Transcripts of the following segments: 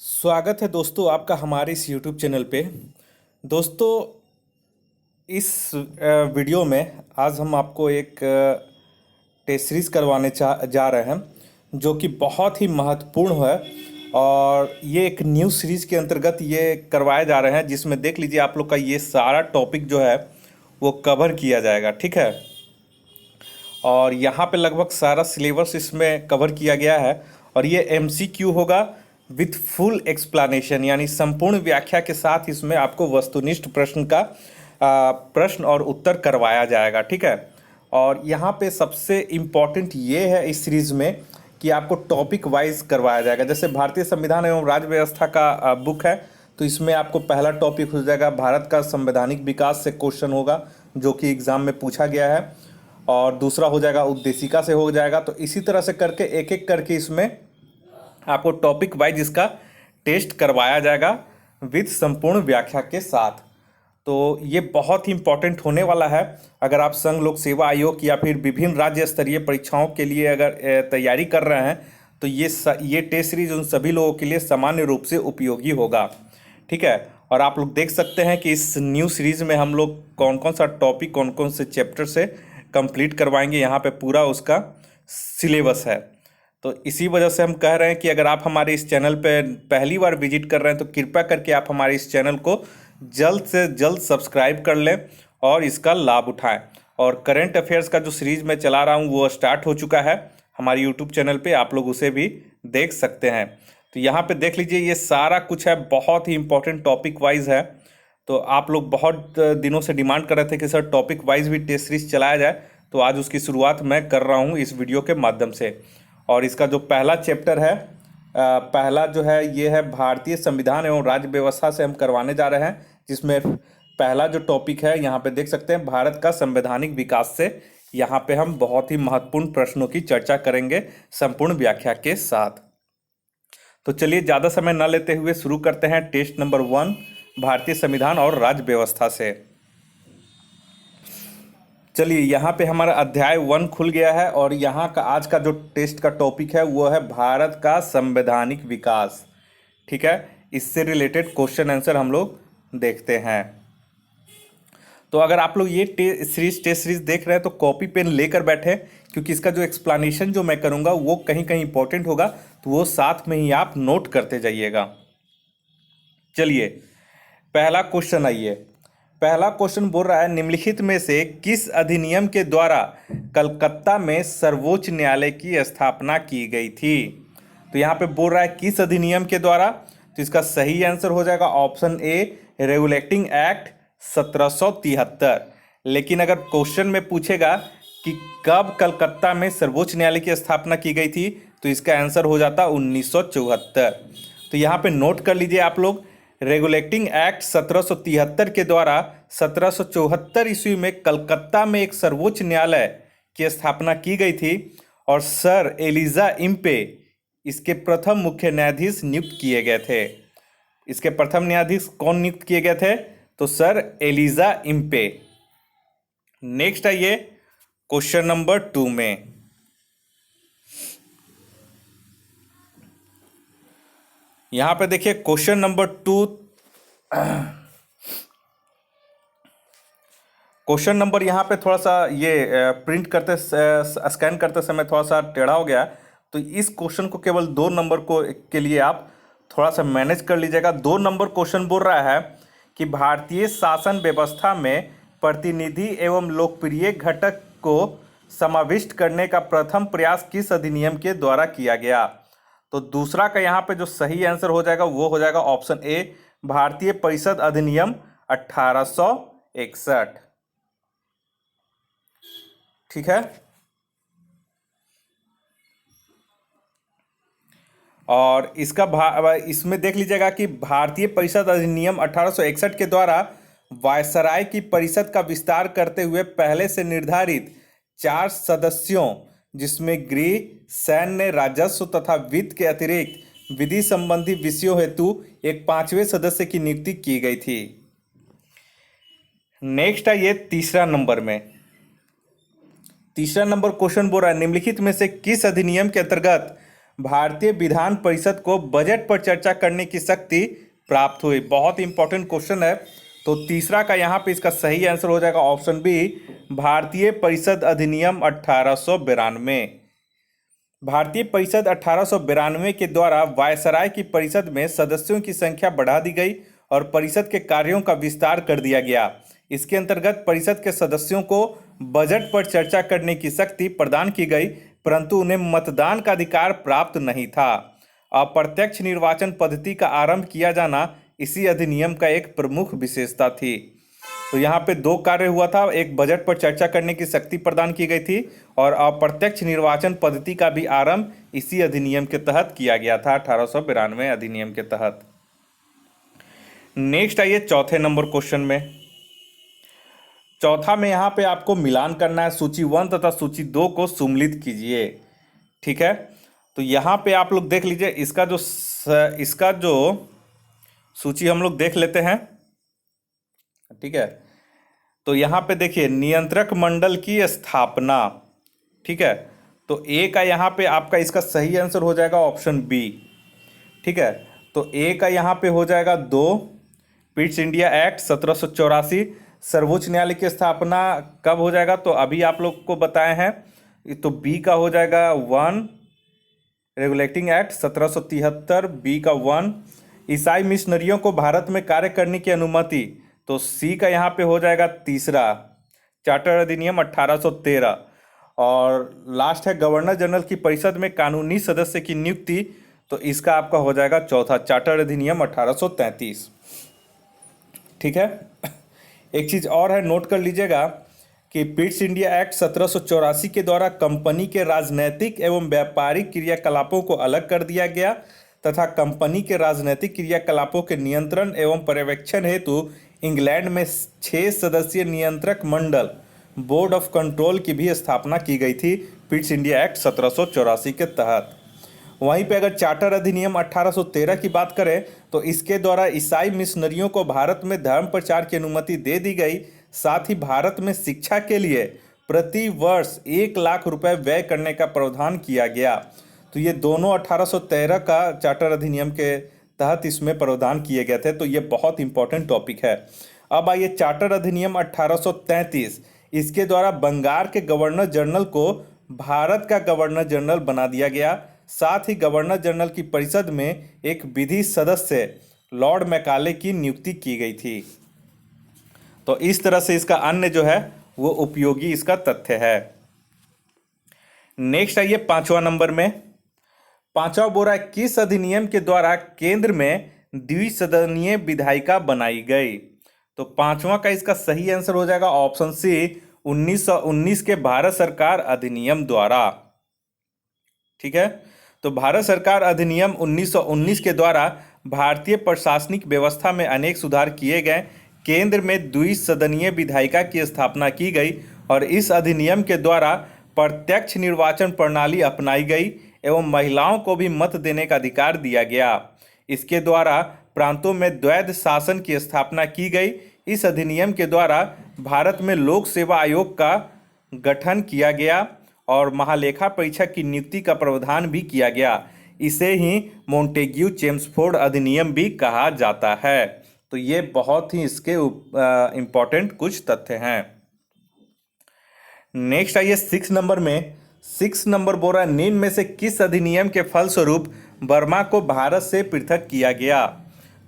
स्वागत है दोस्तों आपका हमारे इस YouTube चैनल पे। दोस्तों, इस वीडियो में आज हम आपको एक टेस्ट सीरीज करवाने जा रहे हैं जो कि बहुत ही महत्वपूर्ण है। और ये एक न्यू सीरीज के अंतर्गत ये करवाए जा रहे हैं, जिसमें देख लीजिए आप लोग का ये सारा टॉपिक जो है वो कवर किया जाएगा। ठीक है, और यहाँ पे लगभग सारा सिलेबस इसमें कवर किया गया है। और ये MCQ होगा विथ फुल एक्सप्लानेशन, यानी संपूर्ण व्याख्या के साथ इसमें आपको वस्तुनिष्ठ प्रश्न का प्रश्न और उत्तर करवाया जाएगा। ठीक है, और यहाँ पे सबसे इम्पॉर्टेंट ये है इस सीरीज में कि आपको टॉपिक वाइज करवाया जाएगा। जैसे भारतीय संविधान एवं राज्य व्यवस्था का बुक है, तो इसमें आपको पहला टॉपिक हो जाएगा भारत का संवैधानिक विकास से क्वेश्चन होगा, जो कि एग्जाम में पूछा गया है। और दूसरा हो जाएगा उद्देशिका से हो जाएगा। तो इसी तरह से करके एक एक करके इसमें आपको टॉपिक वाइज इसका टेस्ट करवाया जाएगा विद संपूर्ण व्याख्या के साथ। तो ये बहुत ही इम्पोर्टेंट होने वाला है। अगर आप संघ लोक सेवा आयोग या फिर विभिन्न राज्य स्तरीय परीक्षाओं के लिए अगर तैयारी कर रहे हैं, तो ये टेस्ट सीरीज उन सभी लोगों के लिए सामान्य रूप से उपयोगी होगा। ठीक है, और आप लोग देख सकते हैं कि इस न्यू सीरीज में हम लोग कौन कौन सा टॉपिक कौन कौन से चैप्टर से कंप्लीट करवाएंगे। यहाँ पे पूरा उसका सिलेबस है। तो इसी वजह से हम कह रहे हैं कि अगर आप हमारे इस चैनल पे पहली बार विजिट कर रहे हैं, तो कृपया करके आप हमारे इस चैनल को जल्द से जल्द सब्सक्राइब कर लें और इसका लाभ उठाएं। और करंट अफेयर्स का जो सीरीज मैं चला रहा हूँ वो स्टार्ट हो चुका है हमारे यूट्यूब चैनल पे, आप लोग उसे भी देख सकते हैं। तो यहाँ पे देख लीजिए, ये सारा कुछ है, बहुत ही इंपॉर्टेंट टॉपिक वाइज है। तो आप लोग बहुत दिनों से डिमांड कर रहे थे कि सर टॉपिक वाइज भी टेस्ट सीरीज चलाया जाए, तो आज उसकी शुरुआत मैं कर रहा हूँ इस वीडियो के माध्यम से। और इसका जो पहला चैप्टर है, पहला जो है ये है भारतीय संविधान एवं राज्य व्यवस्था से हम करवाने जा रहे हैं, जिसमें पहला जो टॉपिक है यहाँ पे देख सकते हैं भारत का संवैधानिक विकास से। यहाँ पे हम बहुत ही महत्वपूर्ण प्रश्नों की चर्चा करेंगे संपूर्ण व्याख्या के साथ। तो चलिए ज़्यादा समय न लेते हुए शुरू करते हैं टेस्ट नंबर 1 भारतीय संविधान और राज्य व्यवस्था से। चलिए, यहाँ पे हमारा अध्याय 1 खुल गया है और यहाँ का आज का जो टेस्ट का टॉपिक है वो है भारत का संवैधानिक विकास। ठीक है, इससे रिलेटेड क्वेश्चन आंसर हम लोग देखते हैं। तो अगर आप लोग ये टेस्ट सीरीज देख रहे हैं तो कॉपी पेन लेकर बैठे, क्योंकि इसका जो एक्सप्लेनेशन जो मैं करूँगा वो कहीं कहीं इंपॉर्टेंट होगा, तो वो साथ में ही आप नोट करते जाइएगा। चलिए, पहला क्वेश्चन आइए। पहला क्वेश्चन बोल रहा है, निम्नलिखित में से किस अधिनियम के द्वारा कलकत्ता में सर्वोच्च न्यायालय की स्थापना की गई थी। तो यहाँ पे बोल रहा है किस अधिनियम के द्वारा, तो इसका सही आंसर हो जाएगा ऑप्शन ए, रेगुलेटिंग एक्ट 1773। लेकिन अगर क्वेश्चन में पूछेगा कि कब कलकत्ता में सर्वोच्च न्यायालय की स्थापना की गई थी, तो इसका आंसर हो जाता 1974। तो यहाँ पे नोट कर लीजिए आप लोग, रेगुलेटिंग एक्ट 1773 के द्वारा 1774 ईस्वी में कलकत्ता में एक सर्वोच्च न्यायालय की स्थापना की गई थी और सर एलिजा इम्पे इसके प्रथम मुख्य न्यायाधीश नियुक्त किए गए थे। इसके प्रथम न्यायाधीश कौन नियुक्त किए गए थे, तो सर एलिजा इम्पे। नेक्स्ट आइए क्वेश्चन नंबर 2 में। यहां पे देखिए क्वेश्चन नंबर 2, क्वेश्चन नंबर यहाँ पे थोड़ा सा ये प्रिंट करते स्कैन करते समय थोड़ा सा टेढ़ा हो गया, तो इस क्वेश्चन को केवल 2 नंबर को के लिए आप थोड़ा सा मैनेज कर लीजिएगा। 2 नंबर क्वेश्चन बोल रहा है कि भारतीय शासन व्यवस्था में प्रतिनिधि एवं लोकप्रिय घटक को समाविष्ट करने का प्रथम प्रयास किस अधिनियम के द्वारा किया गया। तो दूसरा का यहाँ पे जो सही आंसर हो जाएगा वो हो जाएगा ऑप्शन ए, भारतीय परिषद अधिनियम 1861। ठीक है, और इसमें देख लीजिएगा कि भारतीय परिषद अधिनियम 1861 के द्वारा वायसराय की परिषद का विस्तार करते हुए पहले से निर्धारित 4 सदस्यों, जिसमें गृह, सैन्य, राजस्व तथा वित्त के अतिरिक्त विधि संबंधी विषयों हेतु एक 5वें सदस्य की नियुक्ति की गई थी। नेक्स्ट आइए तीसरा नंबर में। तीसरा नंबर क्वेश्चन बोल रहा है, निम्नलिखित में से किस अधिनियम के अंतर्गत भारतीय विधान परिषद को बजट पर चर्चा करने की शक्ति प्राप्त हुई? बहुत इंपॉर्टेंट क्वेश्चन है। तो तीसरा का यहाँ पे इसका सही आंसर हो जाएगा ऑप्शन बी, भारतीय परिषद अधिनियम 1892। भारतीय परिषद 1892 के द्वारा वायसराय की परिषद में सदस्यों की संख्या बढ़ा दी गई और परिषद के कार्यों का विस्तार कर दिया गया। इसके अंतर्गत परिषद के सदस्यों को बजट पर चर्चा करने की शक्ति प्रदान की गई, परंतु उन्हें मतदान का अधिकार प्राप्त नहीं था। अप्रत्यक्ष निर्वाचन पद्धति का आरंभ किया जाना इसी अधिनियम का एक प्रमुख विशेषता थी। तो यहाँ पे दो कार्य हुआ था, एक बजट पर चर्चा करने की शक्ति प्रदान की गई थी और अप्रत्यक्ष निर्वाचन पद्धति का भी आरंभ इसी अधिनियम के तहत किया गया था, 1892 अधिनियम के तहत। नेक्स्ट आइए चौथे नंबर क्वेश्चन में। चौथा में यहाँ पे आपको मिलान करना है, सूची 1 तथा सूची 2 को सम्मिलित कीजिए। ठीक है, तो यहाँ पे आप लोग देख लीजिए, इसका जो सूची हम लोग देख लेते हैं। ठीक है, तो यहाँ पे देखिए नियंत्रक मंडल की स्थापना। ठीक है, तो ए का यहाँ पे आपका इसका सही आंसर हो जाएगा ऑप्शन बी। ठीक है, तो ए का यहाँ पे हो जाएगा 2, पिट्स इंडिया एक्ट 1784। सर्वोच्च न्यायालय की स्थापना कब हो जाएगा, तो अभी आप लोग को बताए हैं। तो बी का हो जाएगा 1, रेगुलेटिंग एक्ट 1773, बी का 1। ईसाई मिशनरियों को भारत में कार्य करने की अनुमति, तो सी का यहाँ पे हो जाएगा तीसरा, चार्टर अधिनियम 1813। और लास्ट है गवर्नर जनरल की परिषद में कानूनी सदस्य की नियुक्ति, तो इसका आपका हो जाएगा चौथा, चार्टर अधिनियम 1833। ठीक है, एक चीज़ और है, नोट कर लीजिएगा कि पिट्स इंडिया एक्ट 1784 के द्वारा कंपनी के राजनैतिक एवं व्यापारिक क्रियाकलापों को अलग कर दिया गया तथा कंपनी के राजनैतिक क्रियाकलापों के नियंत्रण एवं पर्यवेक्षण हेतु इंग्लैंड में 6 सदस्यीय नियंत्रक मंडल बोर्ड ऑफ कंट्रोल की भी स्थापना की गई थी पिट्स इंडिया एक्ट 1784 के तहत। वहीं पे अगर चार्टर अधिनियम 1813 की बात करें तो इसके द्वारा ईसाई मिशनरियों को भारत में धर्म प्रचार की अनुमति दे दी गई। साथ ही भारत में शिक्षा के लिए प्रति वर्ष 1 लाख रुपए व्यय करने का प्रावधान किया गया। तो ये दोनों 1813 का चार्टर अधिनियम के तहत इसमें प्रावधान किए गए थे। तो ये बहुत इंपॉर्टेंट टॉपिक है। अब आइए चार्टर अधिनियम 1833, इसके द्वारा बंगाल के गवर्नर जनरल को भारत का गवर्नर जनरल बना दिया गया। साथ ही गवर्नर जनरल की परिषद में एक विधि सदस्य लॉर्ड मैकाले की नियुक्ति की गई थी। तो इस तरह से इसका अन्य जो है वो उपयोगी इसका तथ्य है। नेक्स्ट आइए 5वां नंबर में। 5वां बोरा किस अधिनियम के द्वारा केंद्र में द्विसदनीय विधायिका बनाई गई? तो 5वां का इसका सही आंसर हो जाएगा ऑप्शन सी, 1919 के भारत सरकार अधिनियम द्वारा। ठीक है, तो भारत सरकार अधिनियम 1919 के द्वारा भारतीय प्रशासनिक व्यवस्था में अनेक सुधार किए गए। केंद्र में द्विसदनीय विधायिका की स्थापना की गई और इस अधिनियम के द्वारा प्रत्यक्ष निर्वाचन प्रणाली अपनाई गई एवं महिलाओं को भी मत देने का अधिकार दिया गया। इसके द्वारा प्रांतों में द्वैध शासन की स्थापना की गई। इस अधिनियम के द्वारा भारत में लोक सेवा आयोग का गठन किया गया और महालेखा परीक्षक की नियुक्ति का प्रावधान भी किया गया। इसे ही मोंटेग्यू चेम्सफोर्ड अधिनियम भी कहा जाता है। तो ये बहुत ही इसके इम्पोर्टेंट कुछ तथ्य हैं। नेक्स्ट आइए 6 नंबर में। 6 नंबर बोल रहा है निम्न में से किस अधिनियम के फलस्वरूप बर्मा को भारत से पृथक किया गया?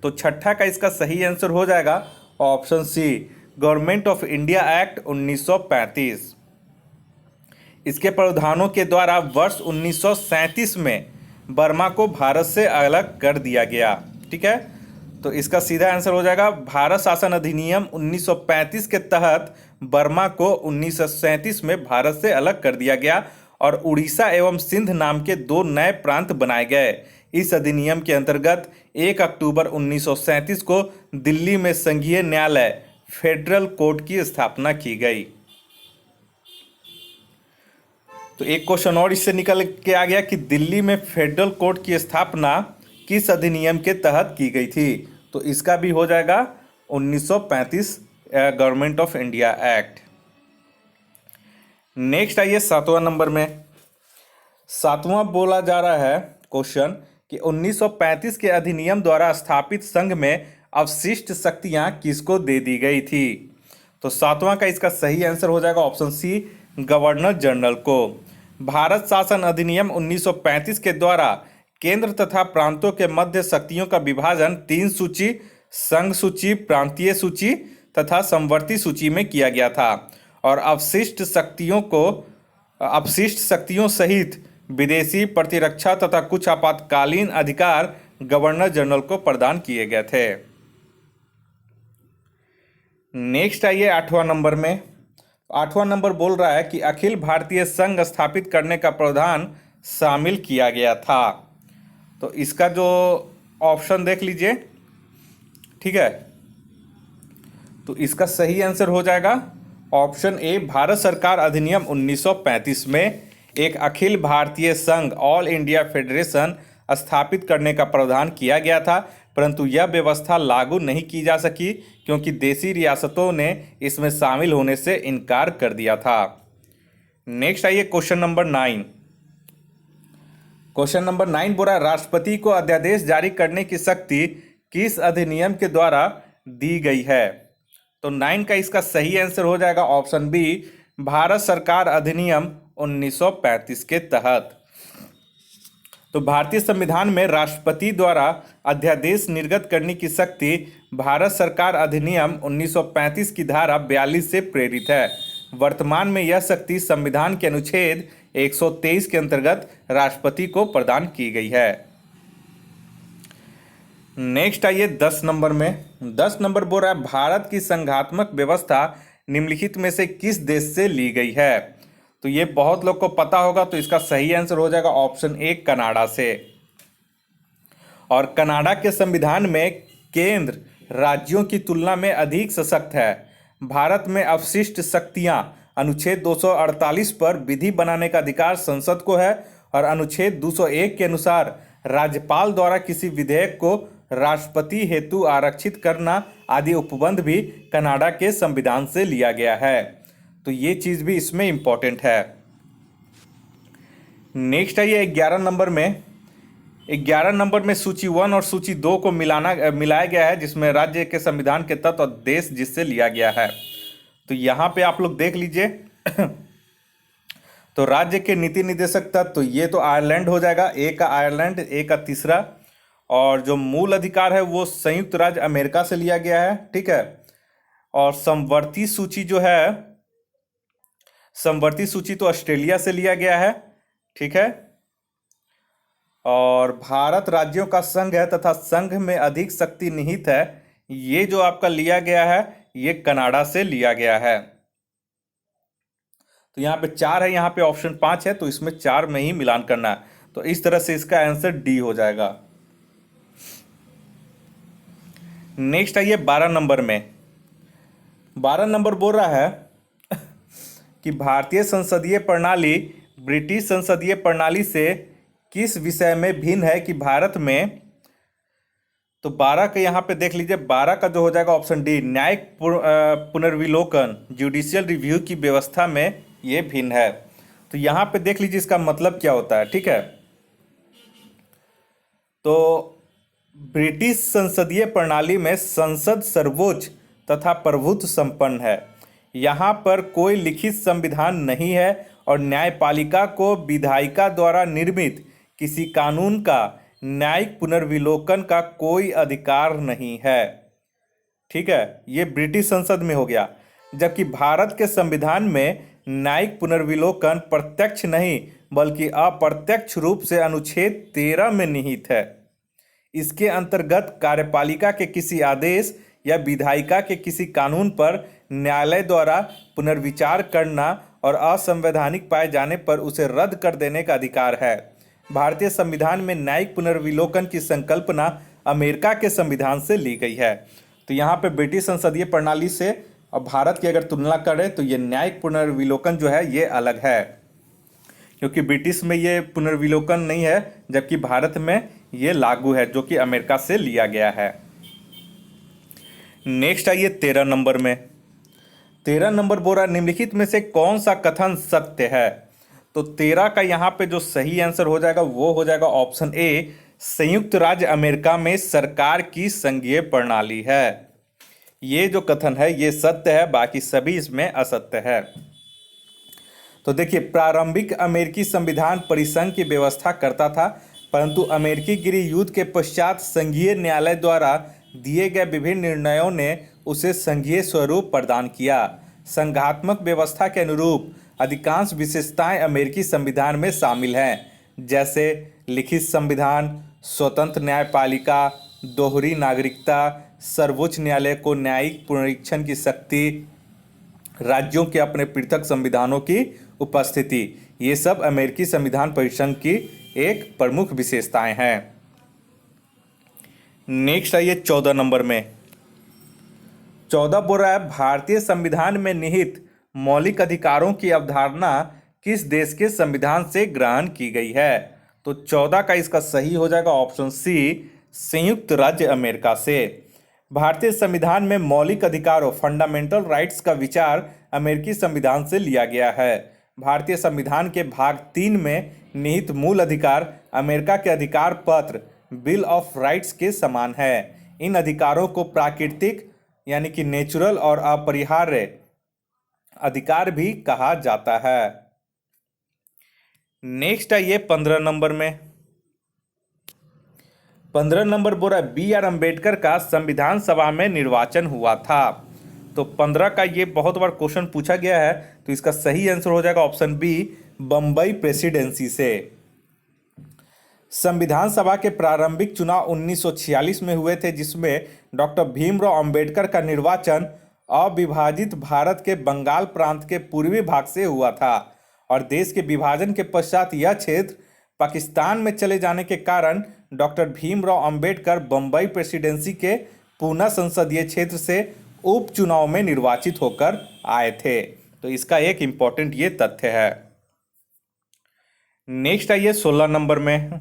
तो छठा का इसका सही आंसर हो जाएगा option C, government of India act 1935। इसके प्रावधानों के द्वारा वर्ष 1937 में बर्मा को भारत से अलग कर दिया गया। ठीक है, तो इसका सीधा आंसर हो जाएगा भारत शासन अधिनियम 1935 के तहत बर्मा को 1937 में भारत से अलग कर दिया गया और उड़ीसा एवं सिंध नाम के 2 नए प्रांत बनाए गए। इस अधिनियम के अंतर्गत 1 अक्टूबर 1937 को दिल्ली में संघीय न्यायालय फेडरल कोर्ट की स्थापना की गई। तो एक क्वेश्चन और इससे निकल के आ गया कि दिल्ली में फेडरल कोर्ट की स्थापना किस अधिनियम के तहत की गई थी? तो इसका भी हो जाएगा 1935 government of India act. Next आइए 7वां नंबर में। 7वां बोला जा रहा है क्वेश्चन कि 1935 के अधिनियम द्वारा स्थापित संघ में अवशिष्ट शक्तियां किसको दे दी गई थी? तो सातवां का इसका सही आंसर हो जाएगा ऑप्शन सी, गवर्नर जनरल को। भारत शासन अधिनियम 1935 के द्वारा केंद्र तथा प्रांतों के मध्य शक्तियों का विभाजन 3 सूची, संघ सूची, प्रांतीय सूची तथा समवर्ती सूची में किया गया था और अवशिष्ट शक्तियों सहित विदेशी प्रतिरक्षा तथा कुछ आपातकालीन अधिकार गवर्नर जनरल को प्रदान किए गए थे। नेक्स्ट आइए 8वां नंबर में। 8वां नंबर बोल रहा है कि अखिल भारतीय संघ स्थापित करने का प्रावधान शामिल किया गया था। तो इसका जो ऑप्शन देख लीजिए, ठीक है। तो इसका सही आंसर हो जाएगा ऑप्शन ए, भारत सरकार अधिनियम 1935 में एक अखिल भारतीय संघ ऑल इंडिया फेडरेशन स्थापित करने का प्रावधान किया गया था, परंतु यह व्यवस्था लागू नहीं की जा सकी क्योंकि देशी रियासतों ने इसमें शामिल होने से इनकार कर दिया था। नेक्स्ट आइए क्वेश्चन नंबर 9। क्वेश्चन नंबर 9 बोला राष्ट्रपति को अध्यादेश जारी करने की शक्ति किस अधिनियम के द्वारा दी गई है? तो 9 का इसका सही आंसर हो जाएगा ऑप्शन बी, भारत सरकार अधिनियम 1935 के तहत। तो भारतीय संविधान में राष्ट्रपति द्वारा अध्यादेश निर्गत करने की शक्ति भारत सरकार अधिनियम 1935 की धारा 42 से प्रेरित है। वर्तमान में यह शक्ति संविधान के अनुच्छेद 123 के अंतर्गत राष्ट्रपति को प्रदान की गई है। नेक्स्ट आइए 10 नंबर में। 10 नंबर बोल रहा है भारत की संघात्मक व्यवस्था निम्नलिखित में से किस देश से ली गई है? तो ये बहुत लोग को पता होगा, तो इसका सही आंसर हो जाएगा ऑप्शन ए, कनाडा से। और कनाडा के संविधान में केंद्र राज्यों की तुलना में अधिक सशक्त है। भारत में अवशिष्ट शक्तियां अनुच्छेद 248 पर विधि बनाने का अधिकार संसद को है और अनुच्छेद 201 के अनुसार राज्यपाल द्वारा किसी विधेयक को राष्ट्रपति हेतु आरक्षित करना आदि उपबंध भी कनाडा के संविधान से लिया गया है। तो ये चीज भी इसमें इंपॉर्टेंट है। नेक्स्ट आइए 11 नंबर में। 11 नंबर में सूची 1 और सूची 2 को मिलाया गया है, जिसमें राज्य के संविधान के तत्व और देश जिससे लिया गया है। तो यहाँ पे आप लोग देख लीजिए तो राज्य के नीति निर्देशक तत्व, तो ये तो आयरलैंड हो जाएगा, ए का आयरलैंड, ए का तीसरा। और जो मूल अधिकार है वो संयुक्त राज्य अमेरिका से लिया गया है, ठीक है। और समवर्ती सूची जो है, समवर्ती सूची तो ऑस्ट्रेलिया से लिया गया है, ठीक है। और भारत राज्यों का संघ है तथा संघ में अधिक शक्ति निहित है, ये जो आपका लिया गया है ये कनाडा से लिया गया है। तो यहाँ पे 4 है, यहाँ पे ऑप्शन 5 है, तो इसमें 4 में ही मिलान करना है। तो इस तरह से इसका आंसर डी हो जाएगा। नेक्स्ट आइए 12 नंबर में। 12 नंबर बोल रहा है कि भारतीय संसदीय प्रणाली ब्रिटिश संसदीय प्रणाली से किस विषय में भिन्न है कि भारत में। तो 12 का यहाँ पे देख लीजिए, 12 का जो हो जाएगा ऑप्शन डी, न्यायिक पुनर्विलोकन जुडिशियल रिव्यू की व्यवस्था में ये भिन्न है। तो यहाँ पे देख लीजिए इसका मतलब क्या होता है, ठीक है। तो ब्रिटिश संसदीय प्रणाली में संसद सर्वोच्च तथा प्रभुत्व संपन्न है। यहाँ पर कोई लिखित संविधान नहीं है और न्यायपालिका को विधायिका द्वारा निर्मित किसी कानून का न्यायिक पुनर्विलोकन का कोई अधिकार नहीं है, ठीक है। ये ब्रिटिश संसद में हो गया। जबकि भारत के संविधान में न्यायिक पुनर्विलोकन प्रत्यक्ष नहीं बल्कि अप्रत्यक्ष रूप से अनुच्छेद 13 में निहित है। इसके अंतर्गत कार्यपालिका के किसी आदेश या विधायिका के किसी कानून पर न्यायालय द्वारा पुनर्विचार करना और असंवैधानिक पाए जाने पर उसे रद्द कर देने का अधिकार है। भारतीय संविधान में न्यायिक पुनर्विलोकन की संकल्पना अमेरिका के संविधान से ली गई है। तो यहाँ पे ब्रिटिश संसदीय प्रणाली से और भारत की अगर तुलना करें तो ये न्यायिक पुनर्विलोकन जो है ये अलग है, क्योंकि ब्रिटिश में ये पुनर्विलोकन नहीं है जबकि भारत में ये लागू है, जो कि अमेरिका से लिया गया है। नेक्स्ट आइए 13 नंबर में। 13 नंबर बोल रहा निम्नलिखित में से कौन सा कथन सत्य है? तो 13 का यहाँ पे जो सही आंसर हो जाएगा वो हो जाएगा ऑप्शन ए, संयुक्त राज्य अमेरिका में सरकार की संघीय प्रणाली है। ये जो कथन है ये सत्य है, बाकी सभी इसमें असत्य है। तो देखिए, प्रारंभिक अमेरिकी संविधान परिसंघ की व्यवस्था करता था, परंतु अमेरिकी गृह युद्ध के पश्चात संघीय न्यायालय द्वारा दिए गए विभिन्न निर्णयों ने उसे संघीय स्वरूप प्रदान किया। संघात्मक व्यवस्था के अनुरूप अधिकांश विशेषताएं अमेरिकी संविधान में शामिल हैं, जैसे लिखित संविधान, स्वतंत्र न्यायपालिका, दोहरी नागरिकता, सर्वोच्च न्यायालय को न्यायिक पुनरीक्षण की शक्ति, राज्यों के अपने पृथक संविधानों की उपस्थिति। ये सब अमेरिकी संविधान परिसंघ की एक प्रमुख विशेषताएं हैं। नेक्स्ट आइए 14 नंबर में। 14 बोल रहा है, भारतीय संविधान में निहित मौलिक अधिकारों की अवधारणा किस देश के संविधान से ग्रहण की गई है? तो 14 का इसका सही हो जाएगा ऑप्शन सी, संयुक्त राज्य अमेरिका से। भारतीय संविधान में मौलिक अधिकारों फंडामेंटल राइट्स का विचार अमेरिकी संविधान से लिया गया है। भारतीय संविधान के भाग 3 में निहित मूल अधिकार अमेरिका के अधिकार पत्र बिल ऑफ राइट्स के समान है। इन अधिकारों को प्राकृतिक यानी कि नेचुरल और अपरिहार्य अधिकार भी कहा जाता है। नेक्स्ट आइए 15 नंबर में। 15 नंबर बोल रहा है, B.R. अम्बेडकर का संविधान सभा में निर्वाचन हुआ था। तो 15 का ये बहुत बार क्वेश्चन पूछा गया है, तो इसका सही आंसर हो जाएगा ऑप्शन बी, बम्बई प्रेसिडेंसी से। संविधान सभा के प्रारंभिक चुनाव 1946 में हुए थे, जिसमें डॉक्टर भीमराव अंबेडकर का निर्वाचन अविभाजित भारत के बंगाल प्रांत के पूर्वी भाग से हुआ था और देश के विभाजन के पश्चात यह क्षेत्र पाकिस्तान में चले जाने के कारण डॉक्टर भीमराव अंबेडकर बम्बई प्रेसिडेंसी के पूना संसदीय क्षेत्र से उपचुनाव में निर्वाचित होकर आए थे। तो इसका एक इंपॉर्टेंट ये तथ्य है। नेक्स्ट आइए 16 नंबर में।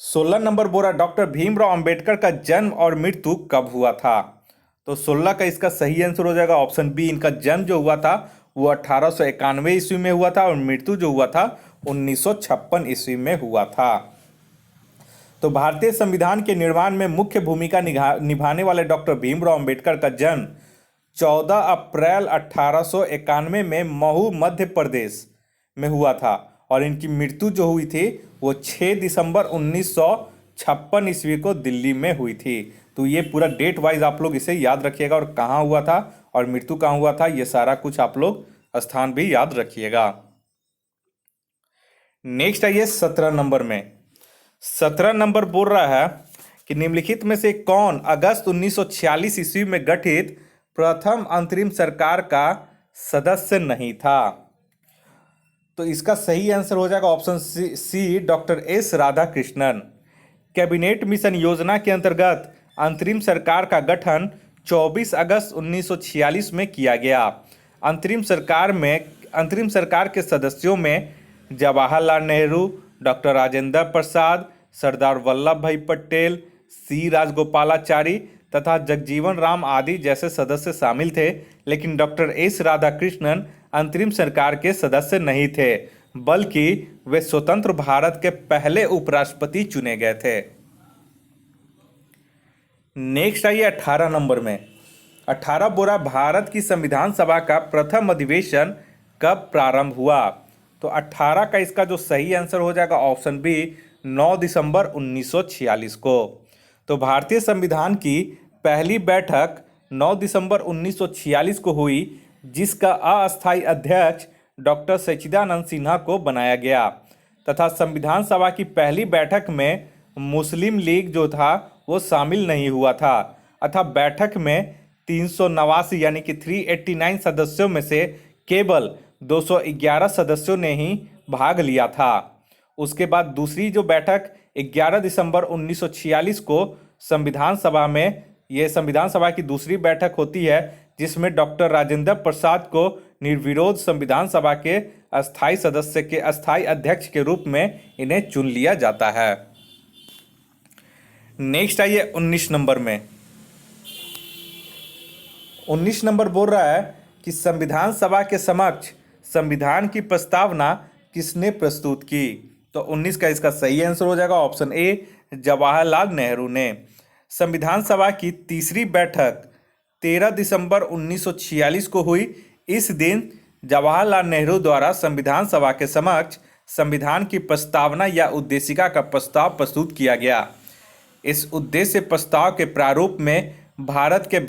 16 नंबर बोला, डॉक्टर भीमराव अंबेडकर का जन्म और मृत्यु कब हुआ था? तो 16 का इसका सही आंसर हो जाएगा ऑप्शन बी, इनका जन्म जो हुआ था वो 1891 ईस्वी में हुआ था और मृत्यु जो हुआ था 1956 ईस्वी में हुआ था। तो भारतीय संविधान के निर्माण में मुख्य भूमिका निभाने वाले डॉक्टर भीमराव अंबेडकर का जन्म 14 अप्रैल 1891 में महू मध्य प्रदेश में हुआ था और इनकी मृत्यु जो हुई थी वो 6 दिसंबर 1956 ईस्वी को दिल्ली में हुई थी। तो ये पूरा डेट वाइज आप लोग इसे याद रखिएगा और कहाँ हुआ था और मृत्यु कहाँ हुआ था, ये सारा कुछ आप लोग स्थान भी याद रखिएगा। नेक्स्ट आइए 17 नंबर में। 17 नंबर बोल रहा है कि निम्नलिखित में से कौन अगस्त 1946 ईस्वी में गठित प्रथम अंतरिम सरकार का सदस्य नहीं था? तो इसका सही आंसर हो जाएगा option C, doctor S Radhakrishnan. Cabinet mission योजना के अंतर्गत अंतरिम सरकार का गठन 24 अगस्त 1946 में किया गया। अंतरिम सरकार के सदस्यों में जवाहरलाल नेहरू, डॉक्टर राजेंद्र प्रसाद, सरदार वल्लभ भाई पटेल, सी राजगोपालाचारी तथा जगजीवन राम आदि जैसे सदस्य शामिल थे, लेकिन डॉक्टर एस राधाकृष्णन अंतरिम सरकार के सदस्य नहीं थे, बल्कि वे स्वतंत्र भारत के पहले उपराष्ट्रपति चुने गए थे। नेक्स्ट आइए 18 नंबर में। 18 बोरा, भारत की संविधान सभा का प्रथम अधिवेशन कब प्रारंभ हुआ? तो 18 का इसका जो सही आंसर हो जाएगा ऑप्शन बी, 9 दिसंबर 1946 को। तो भारतीय संविधान की पहली बैठक 9 दिसंबर 1946 को हुई, जिसका अस्थायी अध्यक्ष डॉक्टर सच्चिदानंद सिन्हा को बनाया गया तथा संविधान सभा की पहली बैठक में मुस्लिम लीग जो था वो शामिल नहीं हुआ था अतः बैठक में 389 यानी कि 389 सदस्यों में से केवल 211 सदस्यों ने ही भाग लिया था। उसके बाद दूसरी जो बैठक 11 दिसंबर 1946 को संविधान सभा की दूसरी बैठक होती है, जिसमें डॉक्टर राजेंद्र प्रसाद को निर्विरोध संविधान सभा के अस्थायी अध्यक्ष के रूप में इन्हें चुन लिया जाता है। नेक्स्ट आइए 19 नंबर में। 19 नंबर बोल रहा है कि संविधान सभा के समक्ष संविधान की प्रस्तावना किसने प्रस्तुत की? तो 19 का इसका सही आंसर हो जाएगा ऑप्शन ए, जवाहरलाल नेहरू ने। संविधान सभा की तीसरी बैठक 13 दिसंबर 1946 को हुई। इस दिन जवाहरलाल नेहरू द्वारा संविधान सभा के समक्ष संविधान की प्रस्तावना या उद्देशिका का प्रस्ताव प्रस्तुत किया गया। इस उद्देश्य प्रस्ताव के प्रारूप में भारत के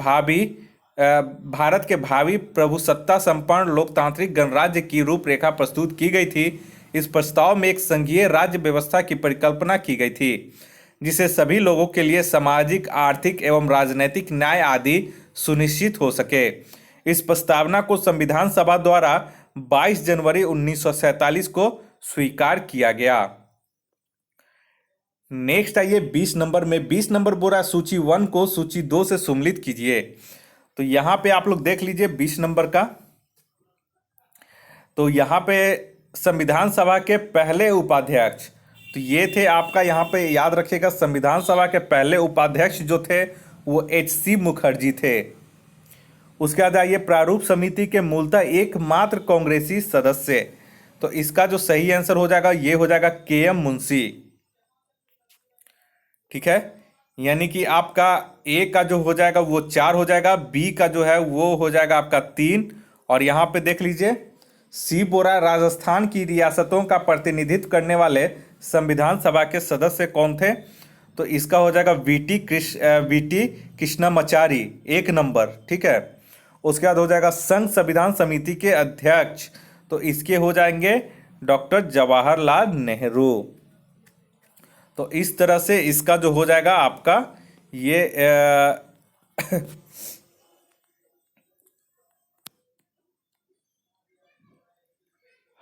भावी प्रभुसत्ता संपन्न लोकतांत्रिक गणराज्य की रूपरेखा प्रस्तुत की गई थी। इस प्रस्ताव में एक संघीय राज्य व्यवस्था की परिकल्पना की गई थी, जिसे सभी लोगों के लिए सामाजिक, आर्थिक एवं राजनैतिक न्याय आदि सुनिश्चित हो सके। इस प्रस्तावना को संविधान सभा द्वारा 22 जनवरी 1947 को स्वीकार किया गया। नेक्स्ट आइए 20 नंबर में। 20 नंबर बोल रहा है सूची 1 को सूची 2 से सम्मिलित कीजिए। तो यहां पे आप लोग देख लीजिए 20 नंबर का। तो यहां पे संविधान सभा के पहले उपाध्यक्ष, तो ये थे आपका, यहाँ पे याद रखिएगा, संविधान सभा के पहले उपाध्यक्ष जो थे वो H.C. मुखर्जी थे। उसके बाद आइए प्रारूप समिति के मूलतः एकमात्र कांग्रेसी सदस्य, तो इसका जो सही आंसर हो जाएगा ये हो जाएगा K.M. मुंशी। ठीक है, यानी कि आपका ए का जो हो जाएगा वो 4 हो जाएगा, बी का जो है वो हो जाएगा आपका 3, और यहाँ पे देख लीजिए सी बोरा राजस्थान की रियासतों का प्रतिनिधित्व करने वाले संविधान सभा के सदस्य कौन थे? तो इसका हो जाएगा वीटी कृष्णमाचारी 1 नंबर। ठीक है, उसके बाद हो जाएगा संघ संविधान समिति के अध्यक्ष, तो इसके हो जाएंगे डॉक्टर जवाहरलाल नेहरू। तो इस तरह से इसका जो हो जाएगा आपका ये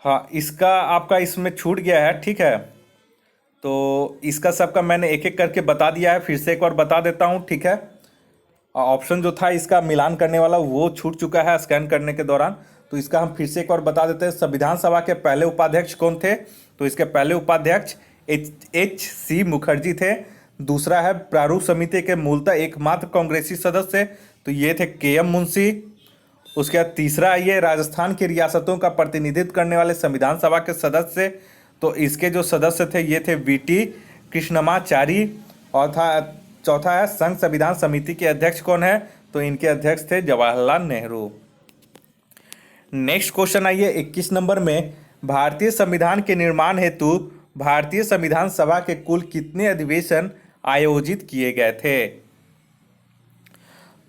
हाँ, इसका आपका इसमें छूट गया है। ठीक है, तो इसका सबका मैंने एक एक करके बता दिया है, फिर से एक बार बता देता हूँ। ठीक है, ऑप्शन जो था इसका मिलान करने वाला वो छूट चुका है स्कैन करने के दौरान, तो इसका हम फिर से एक बार बता देते हैं। संविधान सभा के पहले उपाध्यक्ष कौन थे? तो इसके पहले उपाध्यक्ष H.C. मुखर्जी थे। दूसरा है प्रारूप समिति के मूलतः एकमात्र कांग्रेसी सदस्य, तो ये थे K.M. मुंशी। उसके बाद तीसरा ये राजस्थान की रियासतों का प्रतिनिधित्व करने वाले संविधान सभा के सदस्य, तो इसके जो सदस्य थे ये थे वीटी कृष्णमाचारी। और चौथा है संघ संविधान समिति के अध्यक्ष कौन है? तो इनके अध्यक्ष थे जवाहरलाल नेहरू। नेक्स्ट क्वेश्चन आइए 21 नंबर में। भारतीय संविधान के निर्माण हेतु भारतीय संविधान सभा के कुल कितने अधिवेशन आयोजित किए गए थे?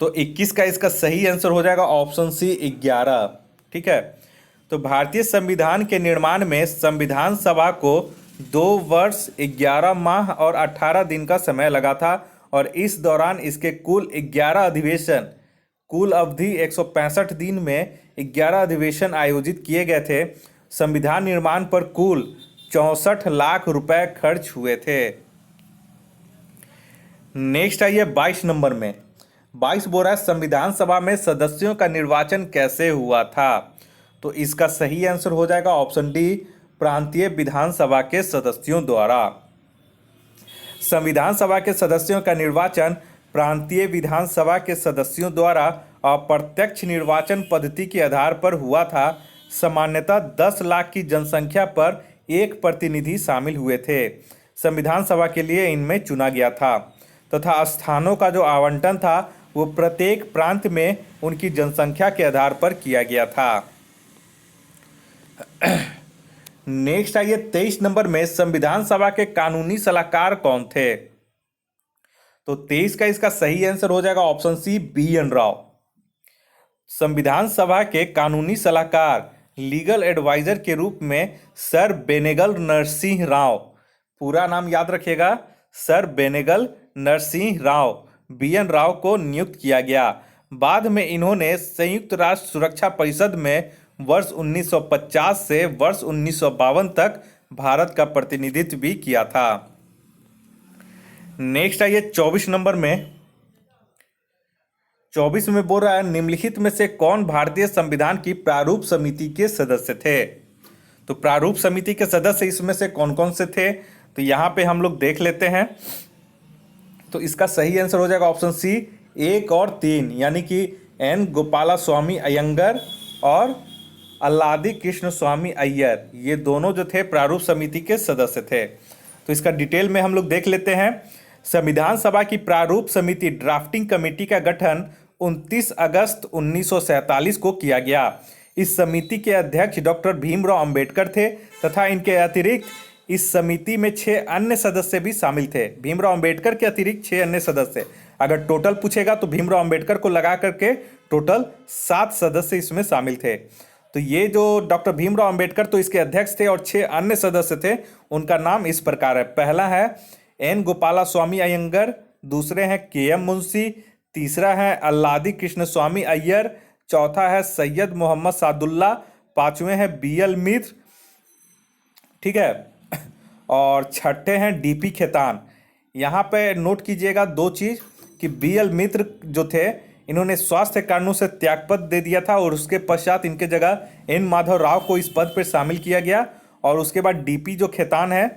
तो 21 का इसका सही आंसर हो जाएगा ऑप्शन सी 11। ठीक है, तो भारतीय संविधान के निर्माण में संविधान सभा को 2 वर्ष 11 माह और 18 दिन का समय लगा था, और इस दौरान इसके कुल 11 अधिवेशन, कुल अवधि 165 दिन में 11 अधिवेशन आयोजित किए गए थे। संविधान निर्माण पर कुल 64 लाख रुपए खर्च हुए थे। नेक्स्ट आइए 22 नंबर में। 22 बोल रहा है संविधान सभा में सदस्यों का निर्वाचन कैसे हुआ था? तो इसका सही आंसर हो जाएगा ऑप्शन डी, प्रांतीय विधानसभा के सदस्यों द्वारा। संविधान सभा के सदस्यों का निर्वाचन प्रांतीय विधानसभा के सदस्यों द्वारा अप्रत्यक्ष निर्वाचन पद्धति के आधार पर हुआ था। सामान्यतः 10 लाख की जनसंख्या पर एक प्रतिनिधि शामिल हुए थे। संविधान सभा के लिए इनमें चुना गया था तथा स्थानों का जो आवंटन था वो प्रत्येक प्रांत में उनकी जनसंख्या के आधार पर किया गया था। नेक्स्ट आइए 23 नंबर में। संविधान सभा के कानूनी सलाहकार कौन थे? तो 23 का इसका सही आंसर हो जाएगा ऑप्शन सी, BN राव। संविधान सभा के कानूनी सलाहकार लीगल एडवाइजर के रूप में सर बेनेगल नरसिंह राव, पूरा नाम याद रखिएगा, सर बेनेगल नरसिंह राव BN राव को नियुक्त किया गया। बाद में इन्होंने संयुक्त राष्ट्र सुरक्षा परिषद में वर्ष 1950 से वर्ष 1952 तक भारत का प्रतिनिधित्व भी किया था। नेक्स्ट आइए 24 नंबर में। 24 में बोल रहा है निम्नलिखित में से कौन भारतीय संविधान की प्रारूप समिति के सदस्य थे? तो प्रारूप समिति के सदस्य इसमें से कौन कौन से थे? तो यहाँ पे हम लोग देख लेते हैं। तो इसका सही आंसर हो जाएगा ऑप्शन सी, 1 और 3, यानी कि N. गोपाला स्वामी अयंगर और अल्लादी कृष्ण स्वामी अय्यर, ये दोनों जो थे प्रारूप समिति के सदस्य थे। तो इसका डिटेल में हम लोग देख लेते हैं। संविधान सभा की प्रारूप समिति ड्राफ्टिंग कमेटी का गठन 29 अगस्त 1947 को किया गया। इस समिति के अध्यक्ष डॉक्टर भीमराव अंबेडकर थे तथा इनके अतिरिक्त इस समिति में 6 अन्य सदस्य भी शामिल थे। भीमराव अंबेडकर के अतिरिक्त 6 अन्य सदस्य, अगर टोटल पूछेगा तो भीमराव अंबेडकर को लगा करके टोटल 7 सदस्य इसमें शामिल थे। तो ये जो डॉक्टर भीमराव अंबेडकर तो इसके अध्यक्ष थे और 6 अन्य सदस्य थे, उनका नाम इस प्रकार है। पहला है एन गोपाला स्वामी अयंगर, दूसरे हैं के एम मुंशी, तीसरा है अल्लादी कृष्ण स्वामी अय्यर, चौथा है सैयद मोहम्मद सादुल्ला, पांचवें हैं बी एल मित्र, ठीक है, और छठे हैं डीपी खेतान। यहाँ पे नोट कीजिएगा 2 चीज़ कि बी एल मित्र जो थे इन्होंने स्वास्थ्य कारणों से त्यागपत्र दे दिया था और उसके पश्चात इनके जगह एन माधव राव को इस पद पर शामिल किया गया। और उसके बाद डीपी जो खेतान है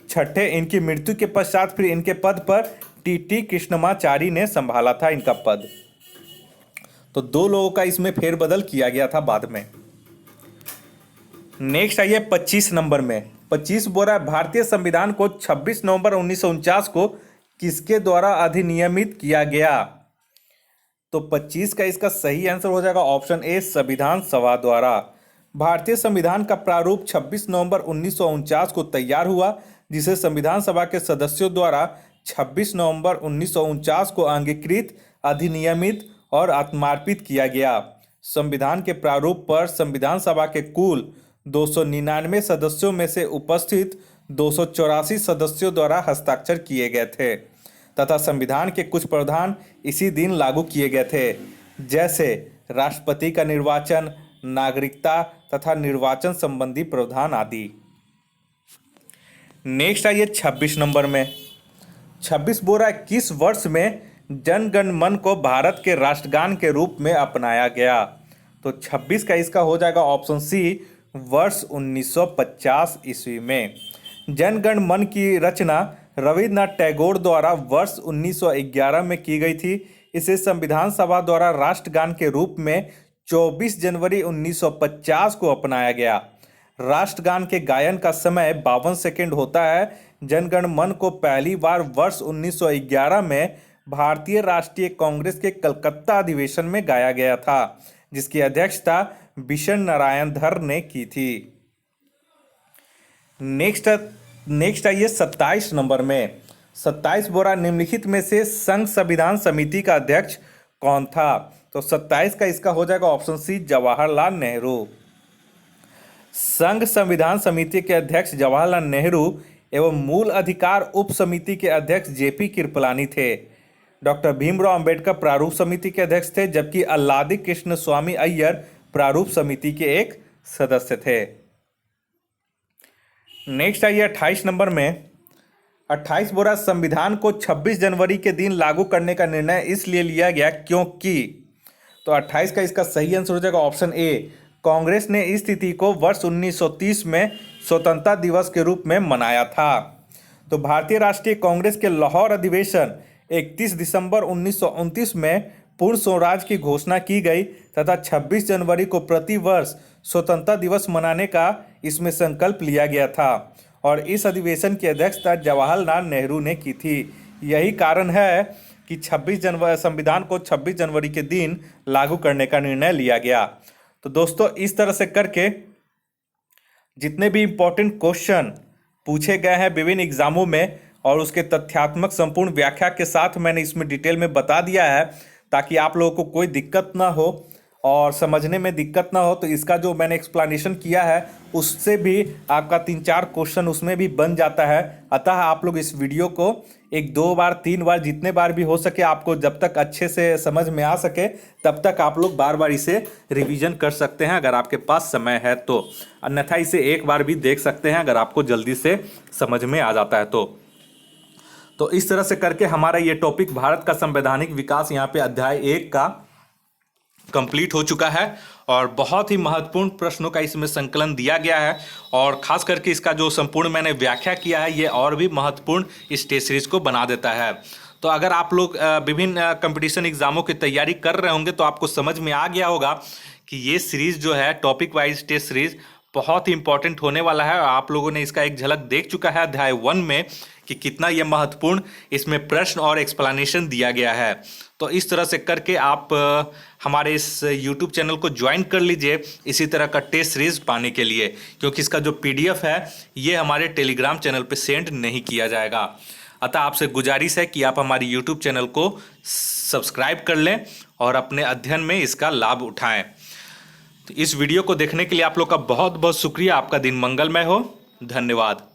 छठे, इनकी मृत्यु के पश्चात फिर इनके पद पर टी कृष्णमाचारी ने संभाला था इनका पद। तो 2 लोगों का इसमें फेरबदल किया गया था बाद में। नेक्स्ट आइए 25 नंबर में। 25 बोल रहा है भारतीय संविधान को 26 नवंबर 1949 को किसके द्वारा अधिनियमित किया गया। तो 25 का इसका सही आंसर हो जाएगा ऑप्शन ए, संविधान सभा द्वारा। भारतीय संविधान का प्रारूप 26 नवंबर 1949 को तैयार हुआ, जिसे संविधान सभा के सदस्यों द्वारा 26 नवंबर 1949 को अंगीकृत, अधिनियमित और आत्मार्पित किया गया। संविधान के प्रारूप पर संविधान सभा के कुल 299 सदस्यों में से उपस्थित 284 सदस्यों द्वारा हस्ताक्षर किए गए थे तथा संविधान के कुछ प्रावधान इसी दिन लागू किए गए थे, जैसे राष्ट्रपति का निर्वाचन, नागरिकता तथा निर्वाचन संबंधी प्रावधान आदि। नेक्स्ट आइए 26 नंबर में। 26 बोल रहा है किस वर्ष में जन गण मन को भारत के राष्ट्रगान के रूप में अपनाया गया। तो 26 का इसका हो जाएगा ऑप्शन सी, वर्ष 1950 ईस्वी में। जन गण मन की रचना रविन्द्रनाथ टैगोर द्वारा वर्ष 1911 में की गई थी। इसे संविधान सभा द्वारा राष्ट्रगान के रूप में 24 जनवरी 1950 को अपनाया गया। राष्ट्रगान के गायन का समय 52 सेकंड होता है। जनगण मन को पहली बार वर्ष 1911 में भारतीय राष्ट्रीय कांग्रेस के कलकत्ता अधिवेशन में गाया गया था, जिसकी अध्यक्षता बिशन नारायण धर ने की थी। नेक्स्ट आइए 27 नंबर में। 27 बोरा निम्नलिखित में से संघ संविधान समिति का अध्यक्ष कौन था। तो 27 का इसका हो जाएगा ऑप्शन सी, जवाहरलाल नेहरू। संघ संविधान समिति के अध्यक्ष जवाहरलाल नेहरू एवं मूल अधिकार उप समिति के अध्यक्ष जेपी कृपलानी थे। डॉक्टर भीमराव अंबेडकर प्रारूप समिति के अध्यक्ष थे, जबकि अल्लादी कृष्ण स्वामी अय्यर प्रारूप समिति के एक सदस्य थे। नेक्स्ट आइए 28 नंबर में। 28 बोरा संविधान को 26 जनवरी के दिन लागू करने का निर्णय इसलिए लिया गया क्योंकि। तो 28 का इसका सही आंसर हो जाएगा ऑप्शन ए, कांग्रेस ने इस तिथि को वर्ष 1930 में स्वतंत्रता दिवस के रूप में मनाया था। तो भारतीय राष्ट्रीय कांग्रेस के लाहौर अधिवेशन 31 दिसंबर 1929 में पूर्ण स्वराज की घोषणा की गई तथा 26 जनवरी को प्रति वर्ष स्वतंत्रता दिवस मनाने का इसमें संकल्प लिया गया था और इस अधिवेशन की अध्यक्षता जवाहरलाल नेहरू ने की थी। यही कारण है कि 26 जनवरी संविधान को 26 जनवरी के दिन लागू करने का निर्णय लिया गया। तो दोस्तों, इस तरह से करके जितने भी इम्पोर्टेंट क्वेश्चन पूछे गए हैं विभिन्न एग्जामों में और उसके तथ्यात्मक संपूर्ण व्याख्या के साथ मैंने इसमें डिटेल में बता दिया है, ताकि आप लोगों को कोई दिक्कत ना हो और समझने में दिक्कत ना हो। तो इसका जो मैंने एक्सप्लेनेशन किया है उससे भी आपका 3-4 क्वेश्चन उसमें भी बन जाता है। अतः आप लोग इस वीडियो को 1-2 बार 3 बार जितने बार भी हो सके, आपको जब तक अच्छे से समझ में आ सके तब तक आप लोग बार बार इसे रिवीजन कर सकते हैं अगर आपके पास समय है तो। अन्यथा इसे एक बार भी देख सकते हैं अगर आपको जल्दी से समझ में आ जाता है तो इस तरह से करके हमारा ये टॉपिक भारत का संवैधानिक विकास यहाँ पे अध्याय 1 का कंप्लीट हो चुका है और बहुत ही महत्वपूर्ण प्रश्नों का इसमें संकलन दिया गया है और खास करके इसका जो संपूर्ण मैंने व्याख्या किया है ये और भी महत्वपूर्ण इस टेस्ट सीरीज को बना देता है। तो अगर आप लोग विभिन्न कंपटीशन एग्जामों की तैयारी कर रहे होंगे तो आपको समझ में आ गया होगा कि ये सीरीज जो है टॉपिक वाइज टेस्ट सीरीज बहुत ही इंपॉर्टेंट होने वाला है। और आप लोगों ने इसका एक झलक देख चुका है अध्याय 1 में कि कितना ये महत्वपूर्ण इसमें प्रश्न और एक्सप्लेनेशन दिया गया है। तो इस तरह से करके आप हमारे इस यूट्यूब चैनल को ज्वाइन कर लीजिए इसी तरह का टेस्ट सीरीज पाने के लिए, क्योंकि इसका जो पीडीएफ है ये हमारे टेलीग्राम चैनल पे सेंड नहीं किया जाएगा। अतः आपसे गुजारिश है कि आप हमारे यूट्यूब चैनल को सब्सक्राइब कर लें और अपने अध्ययन में इसका लाभ उठाएं। तो इस वीडियो को देखने के लिए आप लोग का बहुत बहुत शुक्रिया। आपका दिन मंगलमय हो। धन्यवाद।